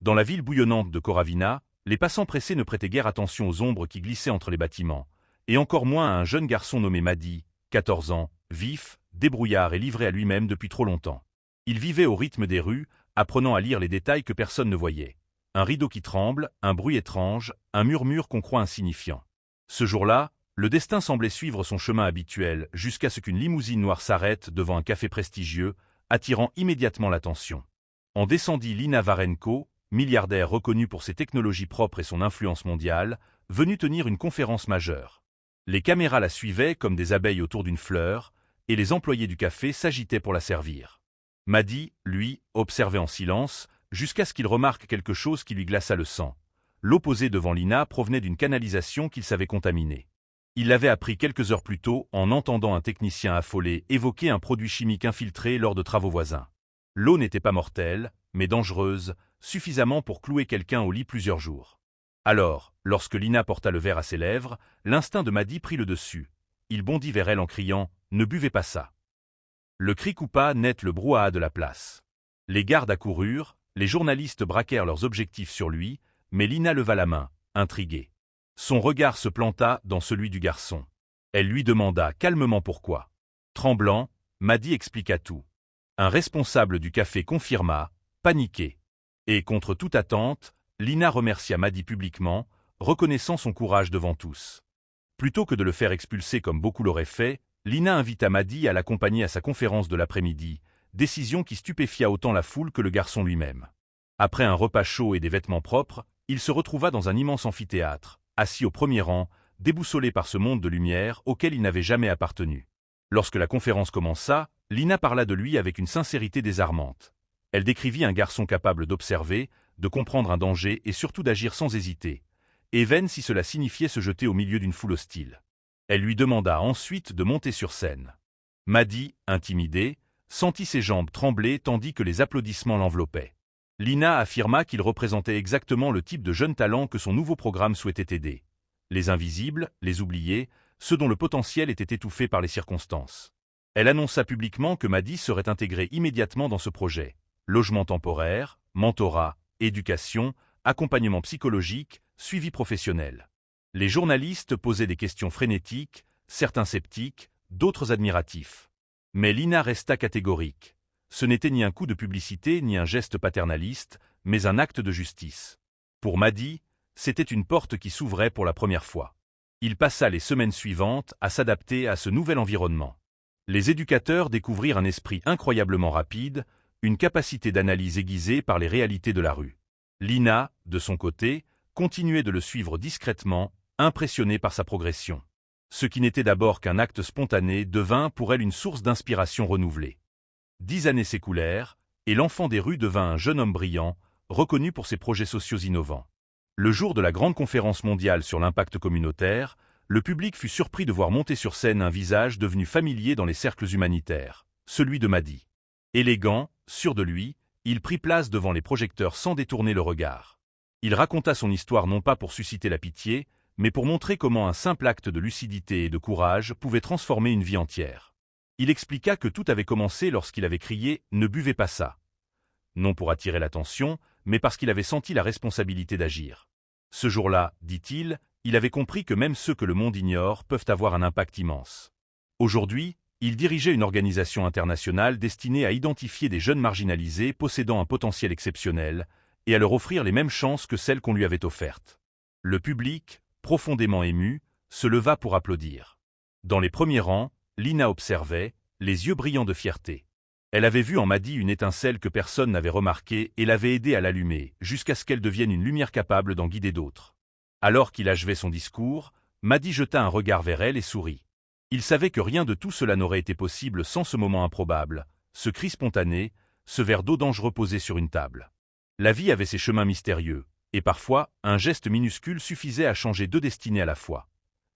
Dans la ville bouillonnante de Koravina, les passants pressés ne prêtaient guère attention aux ombres qui glissaient entre les bâtiments, et encore moins à un jeune garçon nommé Madi, 14 ans, vif, débrouillard et livré à lui-même depuis trop longtemps. Il vivait au rythme des rues, apprenant à lire les détails que personne ne voyait. Un rideau qui tremble, un bruit étrange, un murmure qu'on croit insignifiant. Ce jour-là, le destin semblait suivre son chemin habituel jusqu'à ce qu'une limousine noire s'arrête devant un café prestigieux, attirant immédiatement l'attention. En descendit Lina Varenko, milliardaire reconnu pour ses technologies propres et son influence mondiale, venue tenir une conférence majeure. Les caméras la suivaient comme des abeilles autour d'une fleur, et les employés du café s'agitaient pour la servir. Madi, lui, observait en silence, jusqu'à ce qu'il remarque quelque chose qui lui glaça le sang. L'eau posée devant Lina provenait d'une canalisation qu'il savait contaminée. Il l'avait appris quelques heures plus tôt en entendant un technicien affolé évoquer un produit chimique infiltré lors de travaux voisins. L'eau n'était pas mortelle, mais dangereuse, suffisamment pour clouer quelqu'un au lit plusieurs jours. Alors, lorsque Lina porta le verre à ses lèvres, l'instinct de Madi prit le dessus. Il bondit vers elle en criant « Ne buvez pas ça !» Le cri coupa net le brouhaha de la place. Les gardes accoururent, les journalistes braquèrent leurs objectifs sur lui, mais Lina leva la main, intriguée. Son regard se planta dans celui du garçon. Elle lui demanda calmement pourquoi. Tremblant, Madi expliqua tout. Un responsable du café confirma, paniqué. Et contre toute attente, Lina remercia Madi publiquement, reconnaissant son courage devant tous. Plutôt que de le faire expulser comme beaucoup l'auraient fait, Lina invita Madi à l'accompagner à sa conférence de l'après-midi, décision qui stupéfia autant la foule que le garçon lui-même. Après un repas chaud et des vêtements propres, il se retrouva dans un immense amphithéâtre, assis au premier rang, déboussolé par ce monde de lumière auquel il n'avait jamais appartenu. Lorsque la conférence commença, Lina parla de lui avec une sincérité désarmante. Elle décrivit un garçon capable d'observer, de comprendre un danger et surtout d'agir sans hésiter, even si cela signifiait se jeter au milieu d'une foule hostile. Elle lui demanda ensuite de monter sur scène. Madi, intimidé, sentit ses jambes trembler tandis que les applaudissements l'enveloppaient. Lina affirma qu'il représentait exactement le type de jeune talent que son nouveau programme souhaitait aider. Les invisibles, les oubliés, ceux dont le potentiel était étouffé par les circonstances. Elle annonça publiquement que Madi serait intégré immédiatement dans ce projet. Logement temporaire, mentorat, éducation, accompagnement psychologique, suivi professionnel. Les journalistes posaient des questions frénétiques, certains sceptiques, d'autres admiratifs. Mais Lina resta catégorique. Ce n'était ni un coup de publicité ni un geste paternaliste, mais un acte de justice. Pour Madi, c'était une porte qui s'ouvrait pour la première fois. Il passa les semaines suivantes à s'adapter à ce nouvel environnement. Les éducateurs découvrirent un esprit incroyablement rapide, une capacité d'analyse aiguisée par les réalités de la rue. Lina, de son côté, continuait de le suivre discrètement, impressionnée par sa progression. Ce qui n'était d'abord qu'un acte spontané devint pour elle une source d'inspiration renouvelée. 10 années s'écoulèrent, et l'enfant des rues devint un jeune homme brillant, reconnu pour ses projets sociaux innovants. Le jour de la grande conférence mondiale sur l'impact communautaire, le public fut surpris de voir monter sur scène un visage devenu familier dans les cercles humanitaires, celui de Madi. Élégant, sûr de lui, il prit place devant les projecteurs sans détourner le regard. Il raconta son histoire non pas pour susciter la pitié, mais pour montrer comment un simple acte de lucidité et de courage pouvait transformer une vie entière. Il expliqua que tout avait commencé lorsqu'il avait crié « Ne buvez pas ça !» Non pour attirer l'attention, mais parce qu'il avait senti la responsabilité d'agir. Ce jour-là, dit-il, il avait compris que même ceux que le monde ignore peuvent avoir un impact immense. Aujourd'hui, il dirigeait une organisation internationale destinée à identifier des jeunes marginalisés possédant un potentiel exceptionnel et à leur offrir les mêmes chances que celles qu'on lui avait offertes. Le public, profondément ému, se leva pour applaudir. Dans les premiers rangs, Lina observait, les yeux brillants de fierté. Elle avait vu en Madi une étincelle que personne n'avait remarquée et l'avait aidé à l'allumer, jusqu'à ce qu'elle devienne une lumière capable d'en guider d'autres. Alors qu'il achevait son discours, Madi jeta un regard vers elle et sourit. Il savait que rien de tout cela n'aurait été possible sans ce moment improbable, ce cri spontané, ce verre d'eau dangereux posé sur une table. La vie avait ses chemins mystérieux, et parfois, un geste minuscule suffisait à changer deux destinées à la fois.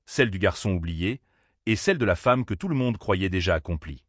Celle du garçon oublié, et celle de la femme que tout le monde croyait déjà accomplie.